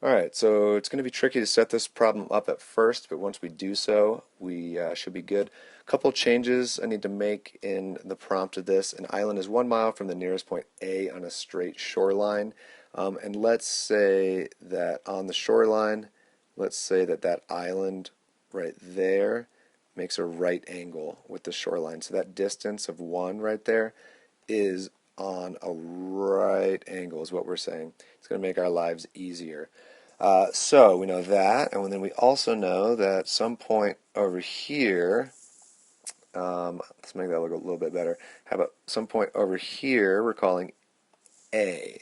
Alright, so it's going to be tricky to set this problem up at first, but once we do so, we should be good. A couple changes I need to make in the prompt of this. An island is 1 mile from the nearest point A on a straight shoreline. And let's say that on the shoreline, let's say that that island right there makes a right angle with the shoreline. So that distance of 1 right there is on a right angle is what we're saying. It's going to make our lives easier. So we know that, and then we also know that some point over here, let's make that look a little bit better. How about some point over here we're calling A?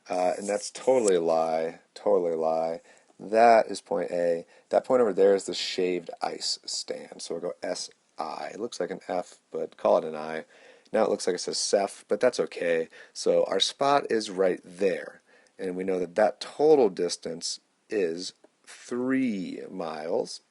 And that's totally a lie, totally a lie. That is point A. That point over there is the shaved ice stand. So we'll go S-I. It looks like an F, but call it an I. Now it looks like it says Seth, but that's okay. So our spot is right there. And we know that that total distance is 3 miles.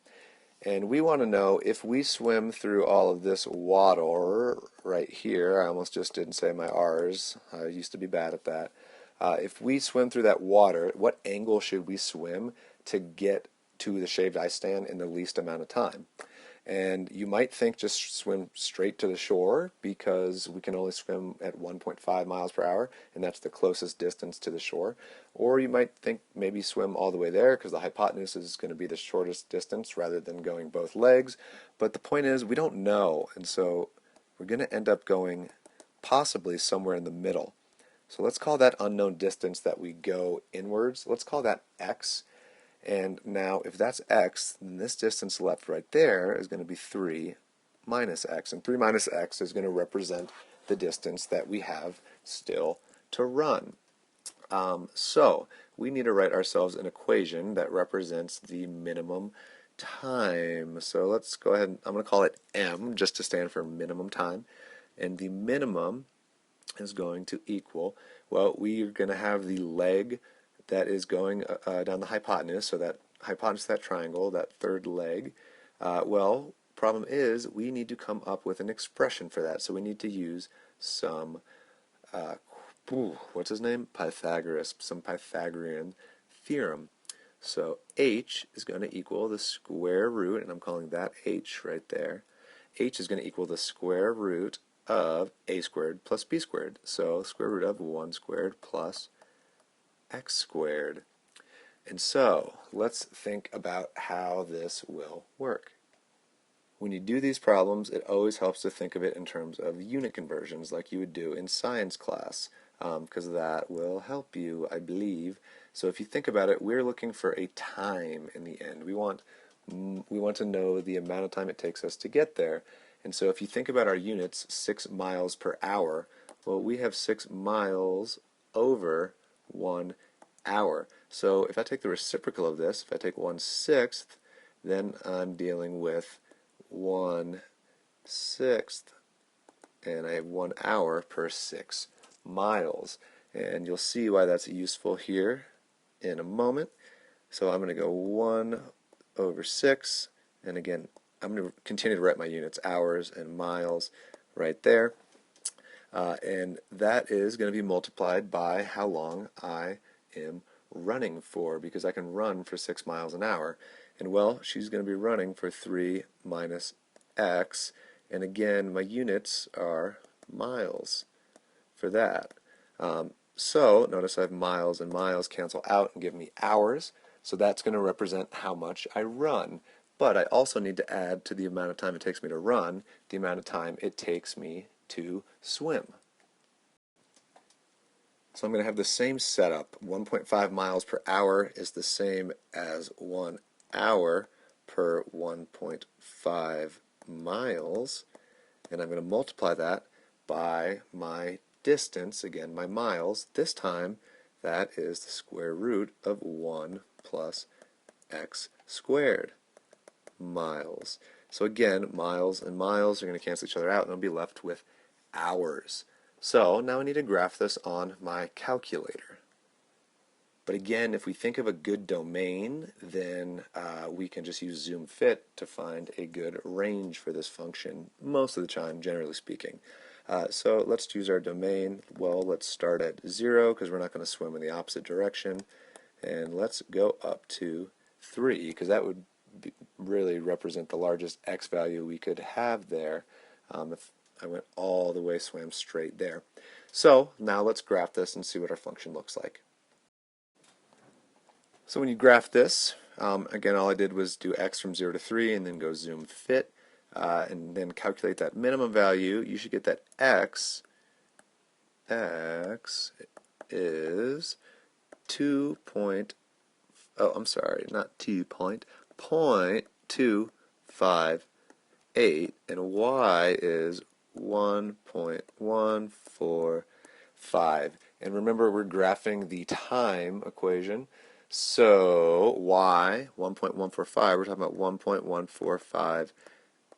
And we want to know if we swim through all of this water right here. I almost just didn't say my R's. I used to be bad at that. If we swim through that water, what angle should we swim to get to the shaved ice stand in the least amount of time? And you might think just swim straight to the shore because we can only swim at 1.5 miles per hour, and that's the closest distance to the shore. Or you might think maybe swim all the way there because the hypotenuse is going to be the shortest distance rather than going both legs. But the point is, we don't know, and so we're going to end up going possibly somewhere in the middle. So let's call that unknown distance that we go inwards, let's call that x. And now if that's x, then this distance left right there is going to be 3 minus x. And 3 minus x is going to represent the distance that we have still to run. So we need to write ourselves an equation that represents the minimum time. So let's go ahead and I'm going to call it m just to stand for minimum time. And the minimum is going to equal, well, we are going to have the leg that is going down the hypotenuse, so that hypotenuse of that triangle, that third leg. Well, problem is we need to come up with an expression for that, so we need to use some, what's his name? Pythagoras, some Pythagorean theorem. So h is going to equal the square root, and I'm calling that h right there. H is going to equal the square root of a squared plus b squared. So square root of 1 squared plus x squared. And so let's think about how this will work. When you do these problems, it always helps to think of it in terms of unit conversions like you would do in science class, because that will help you, I believe. So if you think about it, we're looking for a time in the end. We want to know the amount of time it takes us to get there. And so if you think about our units, 6 miles per hour, well, we have 6 miles over 1 hour. So if I take the reciprocal of this, if I take 1/6, then I'm dealing with 1/6, and I have 1 hour per 6 miles. And you'll see why that's useful here in a moment. So I'm going to go 1/6, and again, I'm going to continue to write my units, hours and miles, right there. And that is going to be multiplied by how long I am running for, because I can run for 6 miles an hour. And well, she's going to be running for 3 minus x. And again, my units are miles for that. So notice I have miles, and miles cancel out and give me hours. So that's going to represent how much I run. But I also need to add to the amount of time it takes me to run the amount of time it takes me to swim. So I'm going to have the same setup. 1.5 miles per hour is the same as 1 hour per 1.5 miles. And I'm going to multiply that by my distance, again my miles. This time that is the square root of 1 plus x squared miles. So again, miles and miles are going to cancel each other out, and I'll be left with hours. So now I need to graph this on my calculator. But again, if we think of a good domain, then we can just use zoom fit to find a good range for this function, most of the time, generally speaking. So let's choose our domain. Well, let's start at 0 because we're not going to swim in the opposite direction. and let's go up to 3, because that would really represent the largest x value we could have there if I went all the way, swam straight there. So now let's graph this and see what our function looks like. So when you graph this, again, all I did was do x from 0 to 3 and then go zoom fit and then calculate that minimum value. You should get that x is 2 point, oh, I'm sorry, not 2 point, 0.258, and y is 1.145. And remember, we're graphing the time equation. So y, 1.145, we're talking about 1.145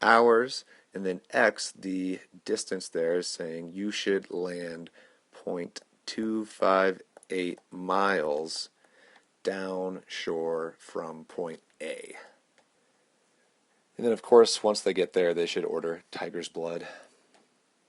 hours. And then x, the distance there, is saying you should land 0.258 miles down shore from point A. And then, of course, once they get there, they should order tiger's blood.